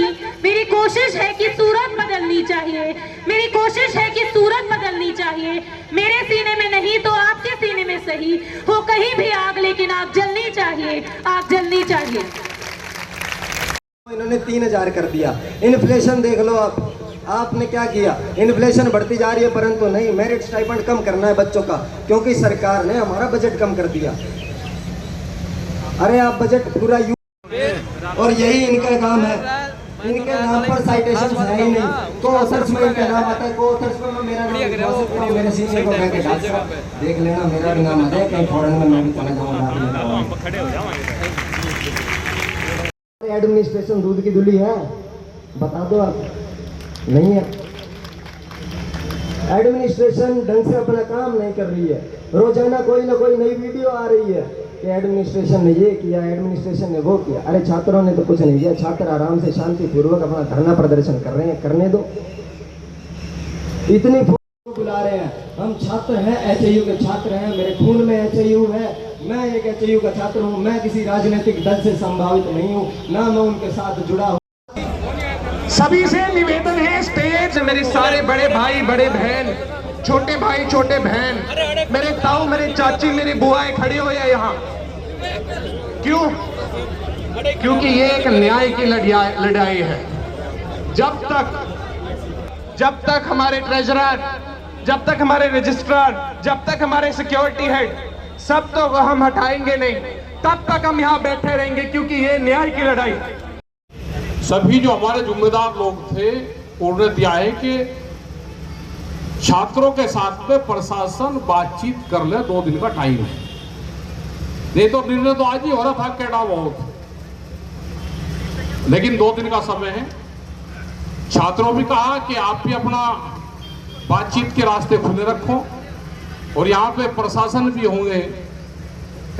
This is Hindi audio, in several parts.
नहीं, मेरी कोशिश है कि सूरत बदलनी चाहिए, मेरी कोशिश है कि सूरत बदलनी चाहिए। मेरे सीने में नहीं तो आपके सीने में सही हो कहीं भी आग, लेकिन आग जलनी चाहिए, आग जलनी चाहिए। इन्होंने 3000 कर दिया। इन्फ्लेशन देख लो आपने क्या किया, इन्फ्लेशन बढ़ती जा रही है, परंतु नहीं, मेरिट स्टाइपेंड कम करना है बच्चों का, क्योंकि सरकार ने हमारा बजट कम कर दिया। अरे आप बजट पूरा और यही इनका काम है, इनके नाम पर साइटेशन है ही नहीं। को ऑथर्स में इनका नाम आता है, को ऑथर्स में मेरा नाम लिखवा सकता हूं, मेरे सीनियर को कह के डाल सकता, देख लेना मेरा भी नाम आता है, कहीं फॉरेन में मैं भी चला जाऊंगा। खड़े हो जाओ। एडमिनिस्ट्रेशन दूध की धुली है, बता दो आप, नहीं है। एडमिनिस्ट्रेशन ढंग से अपना काम नहीं कर रही है। रोजाना कोई ना कोई नई वीडियो आ रही है कि एडमिनिस्ट्रेशन ने ये किया, एडमिनिस्ट्रेशन ने वो किया। अरे छात्रों ने तो कुछ नहीं किया, छात्र आराम से शांतिपूर्वक अपना धरना प्रदर्शन कर रहे हैं, करने दो। इतनी बुला रहे हैं, हम छात्र हैं, एचयू के छात्र हैं, मेरे खून में एचयू है, मैं एक एचयू का छात्र हूँ, मैं किसी राजनीतिक दल से संभावित नहीं हूँ, ना मैं उनके साथ जुड़ा हूँ। सभी से निवेदन है, स्टेज मेरे सारे बड़े भाई बड़े बहन, छोटे भाई छोटे बहन, मेरे ताऊ मेरे चाची मेरी बुआएं खड़ी हुई है यहाँ। क्यों? क्योंकि ये एक न्याय की लड़ाई है। जब तक हमारे ट्रेजरर, जब तक हमारे रजिस्ट्रार, जब तक हमारे सिक्योरिटी हेड, सब तो हम हटाएंगे नहीं, तब तक हम यहाँ बैठे रहेंगे, क्योंकि ये न्याय की लड़ाई। सभी जो हमारे जिम्मेदार लोग थे उन्होंने दिया है कि छात्रों के साथ में प्रशासन बातचीत कर ले, 2 दिन का टाइम है, नहीं तो निर्णय तो आज ही हो रहा था कैडा बहुत, लेकिन 2 दिन का समय है। छात्रों भी कहा कि आप भी अपना बातचीत के रास्ते खुले रखो, और यहाँ पे प्रशासन भी होंगे,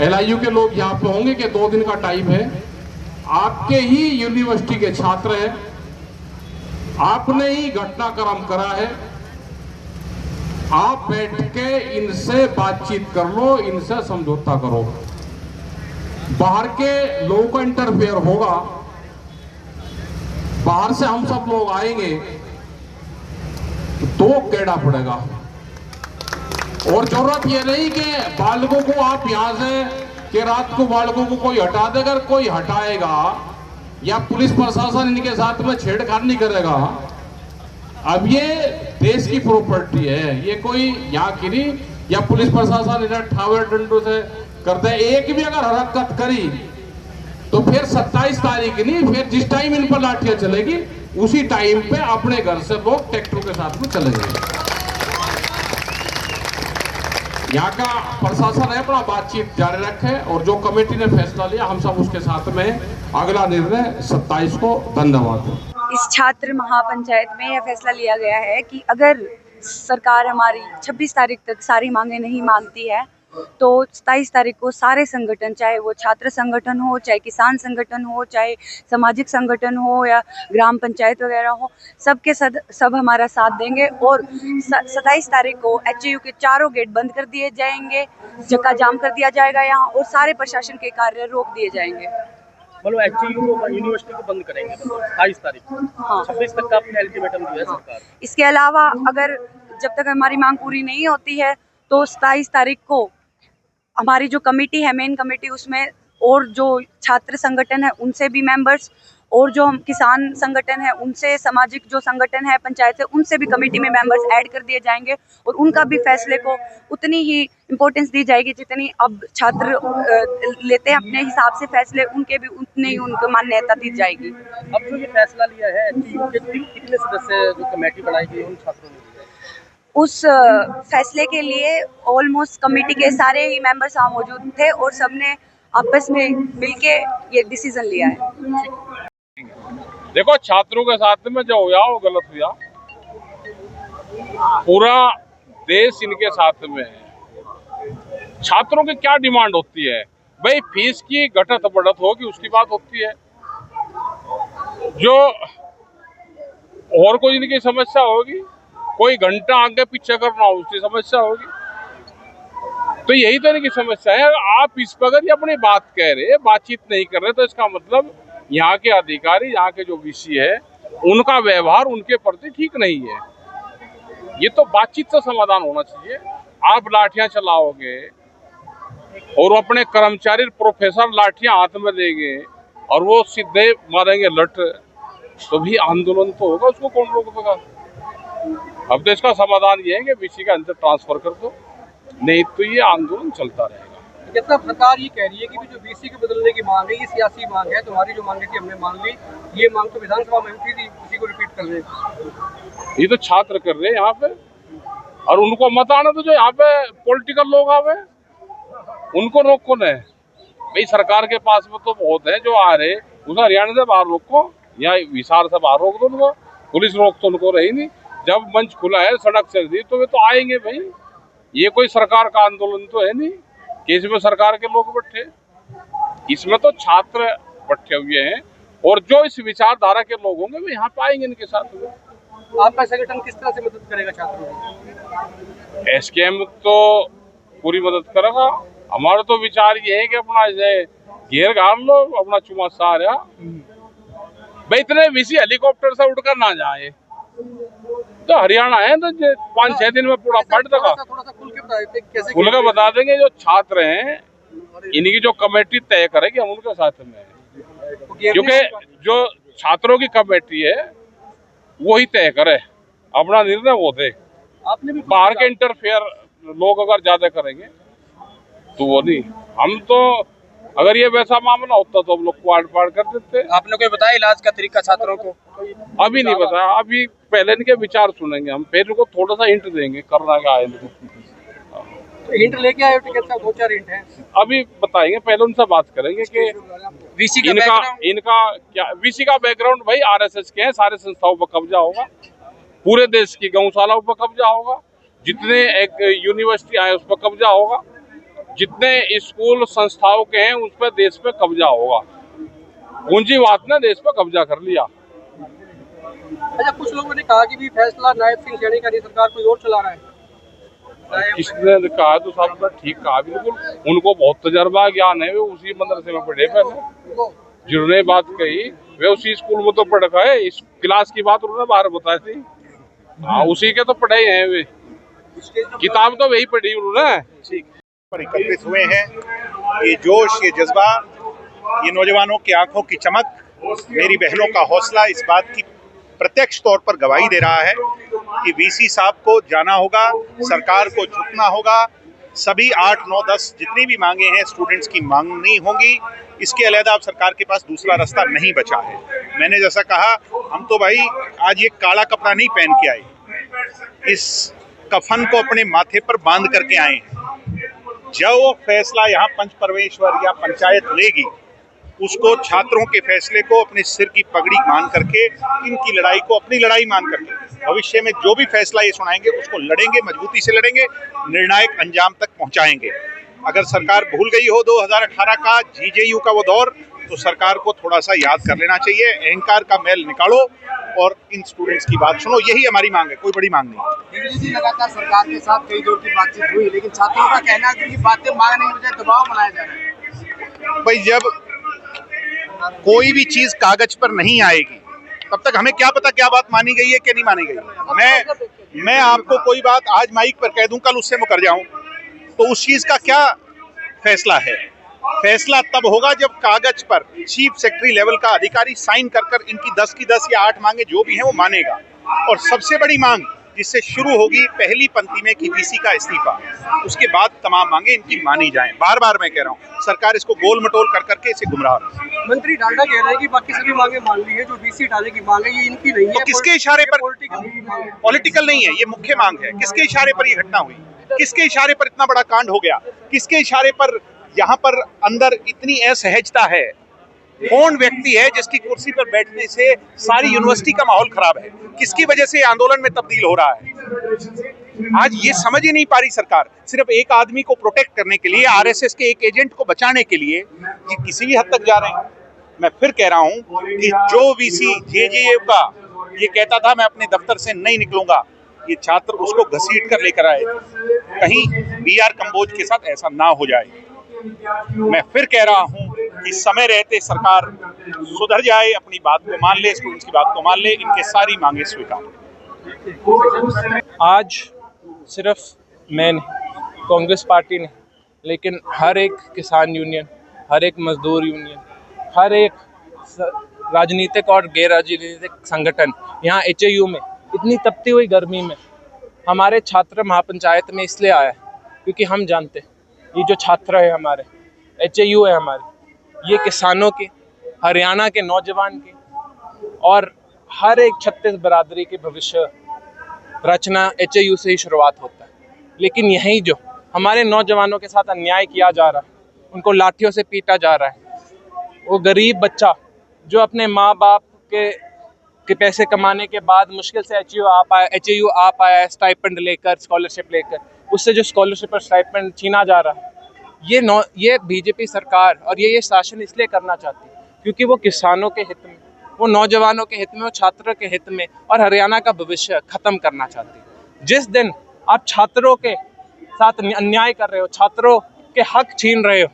LIU के लोग यहाँ पे होंगे कि 2 दिन का टाइम है। आपके ही यूनिवर्सिटी के छात्र हैं, आपने ही घटनाक्रम करा है, आप बैठ के इनसे बातचीत कर लो, इनसे समझौता करो। बाहर के लोगों का इंटरफेयर होगा, बाहर से हम सब लोग आएंगे तो केड़ा पड़ेगा। और जरूरत यह नहीं कि बालकों को आप यहां से कि रात को बालकों को कोई हटा देगा, अगर कोई हटाएगा या पुलिस प्रशासन इनके साथ में छेड़खानी करेगा, अब ये देश की प्रॉपर्टी है, ये कोई यहाँ की नहीं, या पुलिस प्रशासन इधर ठावे डंडों से करते हैं। एक भी अगर हरकत करी तो फिर 27 तारीख नहीं, फिर जिस टाइम इन पर लाठियां चलेगी उसी टाइम पे अपने घर से लोग ट्रैक्टरों के साथ में चलेंगे। यहाँ का प्रशासन है, अपना बातचीत जारी रखे, और जो कमेटी ने फैसला लिया हम सब उसके साथ में अगला निर्णय 27 को। धन्यवाद। इस छात्र महापंचायत में यह फैसला लिया गया है कि अगर सरकार हमारी 26 तारीख तक सारी मांगे नहीं मानती है तो 27 तारीख को सारे संगठन, चाहे वो छात्र संगठन हो, चाहे किसान संगठन हो, चाहे सामाजिक संगठन हो या ग्राम पंचायत वगैरह हो, सब हमारा साथ देंगे। और 27 तारीख को HAU के चारों गेट बंद कर दिए जाएंगे, चक्का जाम कर दिया जाएगा यहाँ, और सारे प्रशासन के कार्य रोक दिए जाएंगे। मतलब HAU को, यूनिवर्सिटी को बंद करेंगे 27 तारीख को। हाँ, 26 तक का अपने अल्टीमेटम दिया है सरकार। इसके अलावा अगर जब तक हमारी मांग पूरी नहीं होती है तो 27 तारीख को हमारी जो कमेटी है, मेन कमेटी, उसमें और जो छात्र संगठन है उनसे भी मेंबर्स, और जो हम किसान संगठन है उनसे, सामाजिक जो संगठन है, पंचायत है, उनसे भी कमेटी में मेंबर्स ऐड कर दिए जाएंगे, और उनका भी फैसले को उतनी ही इम्पोर्टेंस दी जाएगी जितनी अब छात्र लेते हैं अपने हिसाब से फैसले, उनके भी उतने ही उनको मान्यता दी जाएगी। अब जो ये फैसला लिया है, HAU के कितने सदस्य जो कमेटी बनाई गई उन छात्रों ने, उस फैसले के लिए ऑलमोस्ट कमेटी के सारे ही मेंबर्स वहाँ मौजूद थे और सबने आपस में मिलके ये डिसीजन लिया है। देखो, छात्रों के साथ में जो हुआ वो गलत हुआ, पूरा देश इनके साथ में है। छात्रों की क्या डिमांड होती है भाई? फीस की घटत बढ़त होगी उसकी बात होती है, जो और कोई इनकी समस्या होगी, कोई घंटा आगे पीछे करना हो उसकी समस्या होगी, तो यही तो इनकी समस्या है। आप इस पर अगर अपनी बात कह रहे, बातचीत नहीं कर रहे, तो इसका मतलब यहाँ के अधिकारी, यहाँ के जो वीसी है, उनका व्यवहार उनके प्रति ठीक नहीं है। ये तो बातचीत से समाधान होना चाहिए। आप लाठियां चलाओगे और अपने कर्मचारी प्रोफेसर लाठियां हाथ में लेंगे और वो सीधे मारेंगे लट, तो भी आंदोलन तो होगा, उसको कौन रोक देगा? अब तो इसका समाधान ये है कि वीसी का अंदर ट्रांसफर कर दो, नहीं तो ये आंदोलन चलता रहेगा। जैसा सरकार ये कह रही है कि भी जो वीसी के बदलने की मांग है ये सियासी मांग है, तुम्हारी जो मांग थी हमने मान ली, ये मांग तो विधानसभा में उठी थी, उसी को रिपीट कर रहे हैं। ये तो छात्र कर रहे हैं यहाँ पे, और उनको मत आने तो जो यहाँ पे पॉलिटिकल लोग आवे, उनको रोक कौन है भाई? सरकार के पास में तो बहुत है जो आ रहे, उधर हरियाणा से बाहर रोको या हिसार से बाहर रोक दो उनको, पुलिस रोक तो उनको रही नहीं। जब मंच खुला है, सड़क चल रही, तो वे तो आएंगे भाई। ये कोई सरकार का आंदोलन तो है नहीं कि इसमें सरकार के लोग बैठे, इसमें तो छात्र बैठे हुए हैं, और जो इस विचारधारा के लोग होंगे वे यहाँ पे आएंगे इनके साथ में। आपका संगठन किस तरह से मदद करेगा छात्रों की? एसकेएम तो पूरी मदद करेगा। हमारा तो विचार ये है कि अपना घेर घार लो, अपना चुमा सार भाई, इतने वीसी हेलीकॉप्टर से उड़कर ना जाए। तो हरियाणा है तो 5-6 दिन में पूरा पट देगा। थोड़ा सा खुल के बता देंगे। जो छात्र हैं इनकी जो कमेटी तय करेगी, हम उनके साथ में हैं, क्योंकि जो छात्रों की कमेटी है वही तय करे, अपना निर्णय वो दे। आपने भी बाहर के इंटरफेयर लोग अगर ज्यादा करेंगे तो वो नहीं। हम तो अगर ये वैसा मामला होता तो हम लोग को आड़ पाड़ कर देते। आपने कोई बताया इलाज का तरीका छात्रों को? अभी नहीं बताया, अभी पहले इनके विचार सुनेंगे हम, फिर इनको थोड़ा सा हिंट देंगे करना क्या है इनको। तो हिंट लेके आए हो? 2-4 हिंट है, अभी बताएंगे, पहले उनसे बात करेंगे कि वीसी इनका क्या। वीसी का बैकग्राउंड भाई आरएसएस के हैं, सारे संस्थाओं पर कब्जा होगा, पूरे देश की गौशालाओं पर कब्जा होगा, जितने एक यूनिवर्सिटी आए उस पर कब्जा होगा, जितने स्कूल संस्थाओं के हैं उस पर देश पे कब्जा होगा। पूंजीवाद ने देश पे कब्जा कर लिया। अच्छा, कुछ लोगों ने कहा कि भी फैसला नायब सिंह सैनी का नहीं, सरकार कोई और चला रहा है। किसने कहा? तो साहब ठीक कहा, बिल्कुल। उनको बहुत तजर्बा ज्ञान है, वे उसी मदरसे में पढ़े, पहले जिन्होंने बात कही वे उसी स्कूल में तो पढ़ गए। इस क्लास की बात उन्होंने बाहर बताई थी। हाँ, उसी के तो पढ़े हैं वे, किताब तो वही पढ़ी उन्होंने। पर एकत्रित हुए हैं। ये जोश, ये जज्बा, ये नौजवानों की आंखों की चमक, मेरी बहनों का हौसला इस बात की प्रत्यक्ष तौर पर गवाही दे रहा है कि वीसी साहब को जाना होगा, सरकार को झुकना होगा। सभी 8, 9, 10 जितनी भी मांगे हैं स्टूडेंट्स की मांगनी होंगी। इसके अलग अब सरकार के पास दूसरा रास्ता नहीं बचा है। मैंने जैसा कहा, हम तो भाई आज ये काला कपड़ा नहीं पहन के आए, इस कफन को अपने माथे पर बांध करके आए हैं। जो फैसला यहाँ पंच परमेश्वर या पंचायत लेगी, उसको छात्रों के फैसले को अपने सिर की पगड़ी मान करके, इनकी लड़ाई को अपनी लड़ाई मान करके, भविष्य में जो भी फैसला ये सुनाएंगे उसको लड़ेंगे, मजबूती से लड़ेंगे, निर्णायक अंजाम तक पहुंचाएंगे। अगर सरकार भूल गई हो 2018 का जीजेयू का वो दौर, तो सरकार को थोड़ा सा याद कर लेना चाहिए। अहंकार का मैल निकालो और इन स्टूडेंट्स की बात सुनो। यही हमारी मांग है, कोई बड़ी मांग नहीं। लगातार सरकार के साथ कई दौर की बातचीत हुई, लेकिन छात्रों का कहना है कि बातें मांग नहीं बजाय दबाव बनाया जा रहा है। भाई, जब कोई भी चीज कागज पर नहीं आएगी तब तक हमें क्या पता क्या बात मानी गई है कि नहीं मानी गई। मैं आपको कोई बात आज माइक पर कह दूं, कल उससे मुकर जाऊं, तो उस चीज का क्या फैसला है? फैसला तब होगा जब कागज पर चीफ सेक्रेटरी लेवल का अधिकारी साइन कर इनकी 10 की 10 या 8 मांगे जो भी हैं वो मानेगा। और सबसे बड़ी मांग जिससे शुरू होगी पहली पंक्ति में कि वीसी का इस्तीफा, उसके बाद तमाम मांगे इनकी मानी जाएं। बार बार मैं कह रहा हूं, सरकार इसको गोल मटोल कर करके इसे गुमराह। मंत्री डाल्डा कह रहे हैं कि बाकी सभी मांगे मान ली है, जो वीसी हटाने की मांग है ये इनकी नहीं है। तो किसके इशारे पर? पॉलिटिकल नहीं है, ये मुख्य मांग है। किसके इशारे पर ये घटना हुई? किसके इशारे पर इतना बड़ा कांड हो गया? किसके इशारे पर यहाँ पर अंदर इतनी असहजता है? कौन व्यक्ति है जिसकी कुर्सी पर बैठने से सारी यूनिवर्सिटी का माहौल खराब है? किसकी वजह से आंदोलन में तब्दील हो रहा है? आज ये समझ ही नहीं पा रही सरकार। सिर्फ एक आदमी को प्रोटेक्ट करने के लिए, आरएसएस के एक एजेंट को बचाने के लिए ये किसी भी हद तक जा रहे हैं। मैं फिर कह रहा हूं कि जो वीसी जेजेयू का ये कहता था मैं अपने दफ्तर से नहीं निकलूंगा, ये छात्र उसको घसीट कर लेकर आए। कहीं बीआर कंबोज के साथ ऐसा ना हो जाए। मैं फिर कह रहा हूं कि समय रहते सरकार सुधर जाए, अपनी बात को मान ले, स्टूडेंट्स की बात को मान ले, इनके सारी मांगे स्वीकार। आज सिर्फ मैं नहीं, कांग्रेस पार्टी नहीं, लेकिन हर एक किसान यूनियन, हर एक मजदूर यूनियन, हर एक राजनीतिक और गैर राजनीतिक संगठन यहाँ HAU में इतनी तपती हुई गर्मी में हमारे छात्र महापंचायत में इसलिए आया है क्योंकि हम जानते हैं ये जो छात्र है हमारे, HAU है हमारे, ये किसानों के, हरियाणा के नौजवान के और हर एक छत्तीस बरादरी के भविष्य रचना HAU से ही शुरुआत होता है। लेकिन यही जो हमारे नौजवानों के साथ अन्याय किया जा रहा है, उनको लाठियों से पीटा जा रहा है, वो गरीब बच्चा जो अपने माँ बाप के पैसे कमाने के बाद मुश्किल से HAU आ पाया है स्टाइपेंड लेकर, स्कॉलरशिप लेकर, उससे जो स्कॉलरशिप और स्टाइपेंड छीना जा रहा है, ये बीजेपी सरकार और ये शासन इसलिए करना चाहती है क्योंकि वो किसानों के हित में, वो नौजवानों के हित में, वो छात्रों के हित में और हरियाणा का भविष्य खत्म करना चाहती है। जिस दिन आप छात्रों के साथ अन्याय कर रहे हो, छात्रों के हक छीन रहे हो,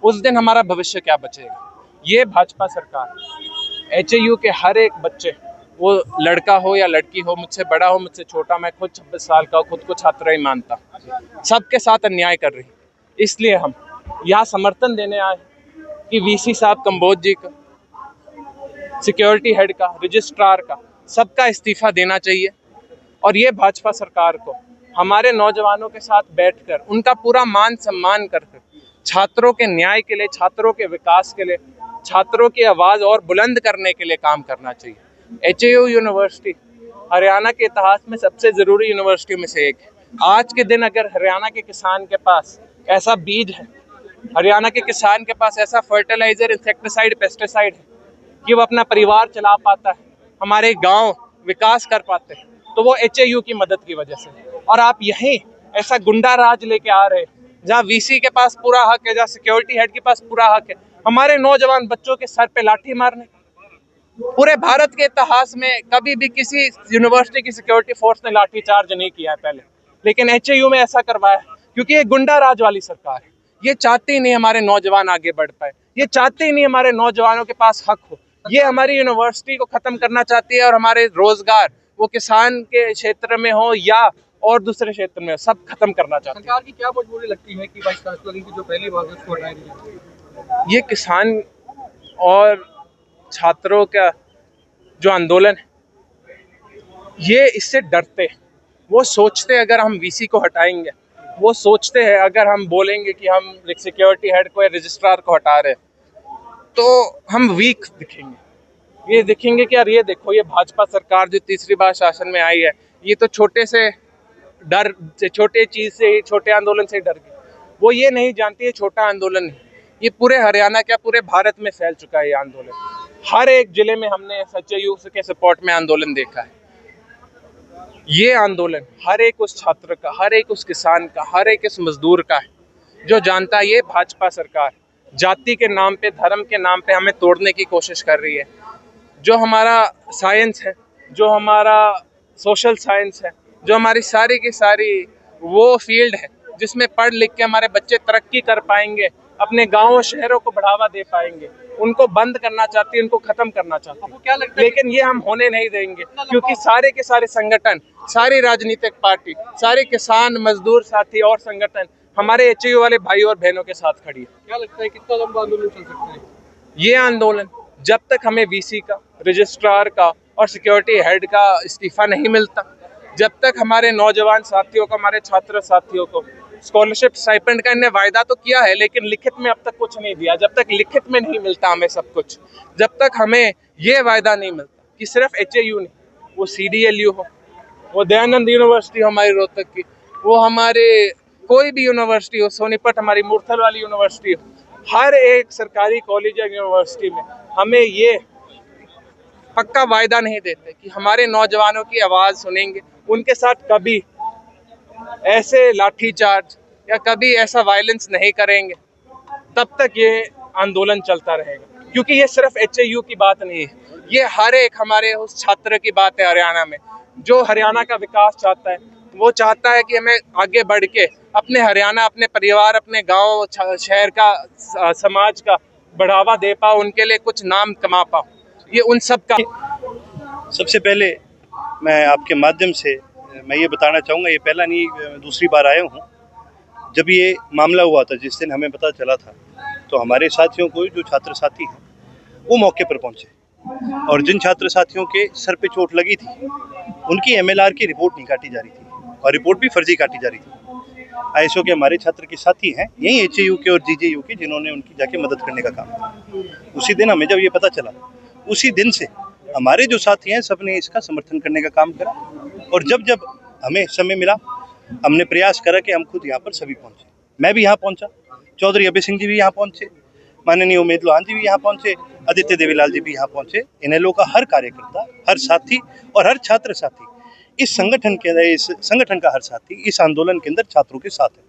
उस दिन हमारा भविष्य क्या बचेगा। ये भाजपा सरकार HAU के हर एक बच्चे, वो लड़का हो या लड़की हो, मुझसे बड़ा हो, मुझसे छोटा, मैं खुद 26 साल का खुद को छात्र ही मानता, सबके साथ अन्याय कर रही। इसलिए हम यहाँ समर्थन देने आए कि VC साहब कंबोज जी का, सिक्योरिटी हेड का, रजिस्ट्रार का, सबका इस्तीफा देना चाहिए और ये भाजपा सरकार को हमारे नौजवानों के साथ बैठकर उनका पूरा मान सम्मान करके छात्रों के न्याय के लिए, छात्रों के विकास के लिए, छात्रों की आवाज़ और बुलंद करने के लिए काम करना चाहिए। HAU यूनिवर्सिटी हरियाणा के इतिहास में सबसे ज़रूरी यूनिवर्सिटी में से एक है। आज के दिन अगर हरियाणा के किसान के पास ऐसा बीज है, हरियाणा के किसान के पास ऐसा फर्टिलाइजर, इंसेक्टिसाइड, पेस्टिसाइड है कि वो अपना परिवार चला पाता है, हमारे गांव विकास कर पाते हैं, तो वो HAU की मदद की वजह से। और आप यहीं ऐसा गुंडा राज लेके आ रहे हैं जहाँ VC के पास पूरा हक है, जहाँ सिक्योरिटी हेड के पास पूरा हक है हमारे नौजवान बच्चों के सर पे लाठी मारने। पूरे भारत के इतिहास में कभी भी किसी यूनिवर्सिटी की सिक्योरिटी फोर्स ने लाठी चार्ज नहीं किया है पहले, लेकिन HAU में ऐसा करवाया क्योंकि ये गुंडा राज वाली सरकार है। ये चाहती नहीं हमारे नौजवान आगे बढ़ पाए, ये चाहती नहीं हमारे नौजवानों के पास हक हो, ये हमारी यूनिवर्सिटी को खत्म करना चाहती है और हमारे रोजगार, वो किसान के क्षेत्र में हो या और दूसरे क्षेत्र में, सब खत्म करना चाहती है। सरकार की क्या मजबूरी लगती है कि वाइस चांसलर की जो पहली मांग है उसको हटाई जाए? ये किसान और छात्रों का जो आंदोलन है, ये इससे डरते हैं। वो सोचते हैं अगर हम VC को हटाएंगे, वो सोचते हैं अगर हम बोलेंगे कि हम सिक्योरिटी हेड को या रजिस्ट्रार को हटा रहे तो हम वीक दिखेंगे। ये दिखेंगे कि यार ये देखो, ये भाजपा सरकार जो तीसरी बार शासन में आई है, ये तो छोटे से डर से, छोटे चीज़ से ही, छोटे आंदोलन से ही डर गई। वो ये नहीं जानती है छोटा आंदोलन नहीं, ये पूरे हरियाणा क्या पूरे भारत में फैल चुका है ये आंदोलन। हर एक जिले में हमने HAU के सपोर्ट में आंदोलन देखा है। ये आंदोलन हर एक उस छात्र का, हर एक उस किसान का, हर एक उस मजदूर का है जो जानता है ये भाजपा सरकार जाति के नाम पे, धर्म के नाम पे हमें तोड़ने की कोशिश कर रही है। जो हमारा साइंस है, जो हमारा सोशल साइंस है, जो हमारी सारी की सारी वो फील्ड है जिसमें पढ़ लिख के हमारे बच्चे तरक्की कर पाएंगे, अपने गाँव शहरों को बढ़ावा दे पाएंगे, उनको बंद करना चाहती है, उनको खत्म करना चाहती है। क्या लगता है? लेकिन ये हम होने नहीं देंगे क्योंकि सारे के सारे संगठन, सारी राजनीतिक पार्टी, सारे किसान, मजदूर साथी और संगठन हमारे HAU वाले भाई और बहनों के साथ खड़ी है। क्या लगता है कितना लंबा आंदोलन चल सकता है ये आंदोलन? जब तक हमें VC का, रजिस्ट्रार का और सिक्योरिटी हेड का इस्तीफा नहीं मिलता, जब तक हमारे नौजवान साथियों को, हमारे छात्र साथियों को स्कॉलरशिप स्टाइपेंड का इन्हें वायदा तो किया है लेकिन लिखित में अब तक कुछ नहीं दिया। जब तक लिखित में नहीं मिलता हमें सब कुछ, जब तक हमें ये वायदा नहीं मिलता कि सिर्फ HAU नहीं, वो CDLU हो, वो दयानंद यूनिवर्सिटी हो हमारी रोहतक की, वो हमारे कोई भी यूनिवर्सिटी हो, सोनीपत हमारी मूर्थल वाली यूनिवर्सिटी हो, हर एक सरकारी कॉलेज या यूनिवर्सिटी में हमें ये पक्का वायदा नहीं देते कि हमारे नौजवानों की आवाज़ सुनेंगे, उनके साथ कभी ऐसे लाठीचार्ज या कभी ऐसा वायलेंस नहीं करेंगे, तब तक ये आंदोलन चलता रहेगा। क्योंकि ये सिर्फ HAU की बात नहीं है, ये हर एक हमारे उस छात्र की बात है हरियाणा में जो हरियाणा का विकास चाहता है। वो चाहता है कि हमें आगे बढ़ के अपने हरियाणा, अपने परिवार, अपने गांव, शहर का, समाज का बढ़ावा दे पाओ, उनके लिए कुछ नाम कमा पाओ, ये उन सब का। सबसे पहले मैं आपके माध्यम से मैं ये बताना चाहूँगा, ये पहला नहीं दूसरी बार आया हूँ। जब ये मामला हुआ था, जिस दिन हमें पता चला था, तो हमारे साथियों को, जो छात्र साथी हैं, वो मौके पर पहुँचे और जिन छात्र साथियों के सर पे चोट लगी थी उनकी MLR की रिपोर्ट नहीं काटी जा रही थी और रिपोर्ट भी फर्जी काटी जा रही थी। ISO के हमारे छात्र के साथी हैं यही HAU के और GJU के, जिन्होंने उनकी जाके मदद करने का काम किया। उसी दिन हमें जब ये पता चला, उसी दिन से हमारे जो साथी हैं सब ने इसका समर्थन करने का काम करा और जब जब हमें समय मिला हमने प्रयास करा कि हम खुद यहाँ पर सभी पहुँचे। मैं भी यहाँ पहुँचा, चौधरी अभय सिंह जी भी यहाँ पहुँचे, माननीय उमेद लोहान जी भी यहाँ पहुँचे, आदित्य देवीलाल जी भी यहाँ पहुँचे। इनेलो का हर कार्यकर्ता, हर साथी और हर छात्र साथी इस संगठन के अंदर, इस संगठन का हर साथी इस आंदोलन के अंदर छात्रों के साथ है।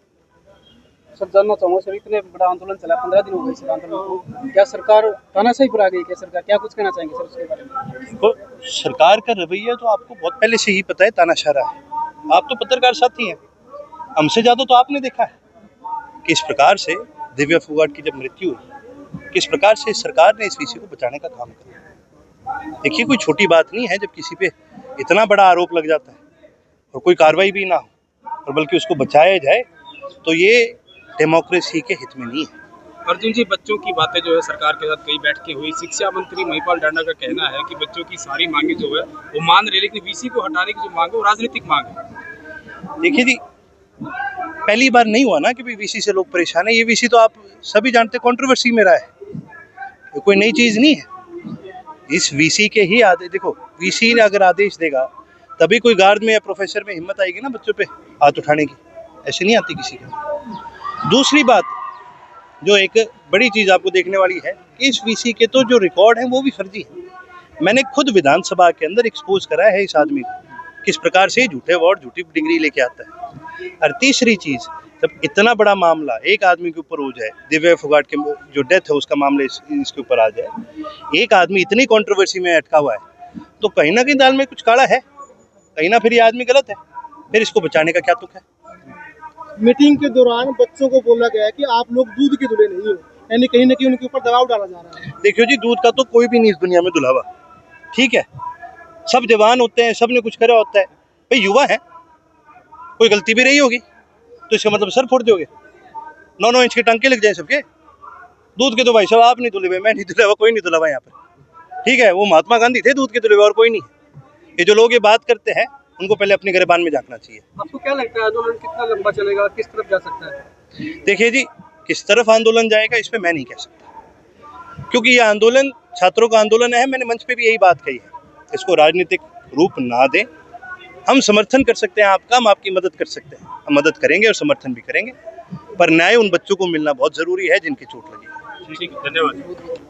सर जानना चाहूँगा सर, इतने बड़ा आंदोलन चला, 15 दिन हो गए सर आंदोलन को, क्या सरकार तानाशाही पर आ गई? क्या सरकार, क्या कुछ कहना चाहेंगे सर उसके बारे में? तो सरकार का रवैया तो आपको बहुत पहले से ही पता है, तानाशाह रहा है। आप तो पत्रकार साथी हैं, हमसे ज़्यादा तो आपने देखा है किस प्रकार से दिव्या फोगाट की जब मृत्यु हुई, किस प्रकार से सरकार ने इस विषय को बचाने का काम किया। देखिए, कोई छोटी बात नहीं है जब किसी पे इतना बड़ा आरोप लग जाता है और कोई कार्रवाई भी ना हो और बल्कि उसको बचाया जाए, तो ये डेमोक्रेसी के हित में नहीं है। अर्जुन जी, बच्चों की बातें जो है सरकार के साथ कई बैठकें हुई, शिक्षा मंत्री महिपाल डांडा का कहना है कि बच्चों की सारी मांगे जो है वो मान रहे, लेकिन VC को हटाने की जो मांग है वो राजनीतिक मांग है। देखिए जी, पहली बार नहीं हुआ ना कि भाई VC से लोग परेशान है। ये VC तो आप सभी जानते कंट्रोवर्सी में रहा है, ये कोई नई चीज़ नहीं है। इस VC के ही आदेश, देखो VC ने अगर आदेश देगा तभी कोई गार्ड में या प्रोफेसर में हिम्मत आएगी ना बच्चों पे हाथ उठाने की, ऐसे नहीं आती किसी को। दूसरी बात, जो एक बड़ी चीज़ आपको देखने वाली है, इस VC के तो जो रिकॉर्ड हैं वो भी फर्जी है। मैंने खुद विधानसभा के अंदर एक्सपोज करा है इस आदमी को, किस प्रकार से झूठे अवार्ड, झूठी डिग्री लेके आता है। और तीसरी चीज़, जब इतना बड़ा मामला एक आदमी के ऊपर हो जाए, दिव्या फोगाट के जो डेथ है उसका मामला इसके ऊपर आ जाए, एक आदमी इतनी कंट्रोवर्सी में अटका हुआ है, तो कहीं ना कहीं दाल में कुछ काला है, कहीं ना फिर ये आदमी गलत है, फिर इसको बचाने का क्या तुक है। मीटिंग के दौरान बच्चों को बोला गया कि आप लोग दूध के दूल्हे नहीं हो, यानी कहीं ना कहीं उनके ऊपर दबाव डाला जा रहा है। देखियो जी, दूध का तो कोई भी नहीं इस दुनिया में दुल्हावा, ठीक है, सब जवान होते हैं, सब ने कुछ करा होता है। भाई युवा है, कोई गलती भी रही होगी तो इसका मतलब सर फोड़ दोगे, 9-9 इंच के टांके लग जाए सबके। दूध के तो भाई साहब आप नहीं दुल्हे, मैं नहीं दुल्हा, कोई नहीं दुल्हा यहाँ पर, ठीक है। वो महात्मा गांधी थे दूध के दुल्हे और कोई नहीं। ये जो लोग ये बात करते हैं उनको पहले अपने गिरबान में झांकना चाहिए। आपको क्या लगता है आंदोलन कितना लंबा चलेगा, किस तरफ जा सकता है? देखिए जी, किस तरफ आंदोलन जाएगा इस पे मैं नहीं कह सकता, क्योंकि ये आंदोलन छात्रों का आंदोलन है। मैंने मंच पे भी यही बात कही है, इसको राजनीतिक रूप ना दें। हम समर्थन कर सकते हैं आपका, हम आपकी मदद कर सकते हैं, हम मदद करेंगे और समर्थन भी करेंगे, पर न्याय उन बच्चों को मिलना बहुत ज़रूरी है जिनकी चोट लगी है। ठीक है, धन्यवाद।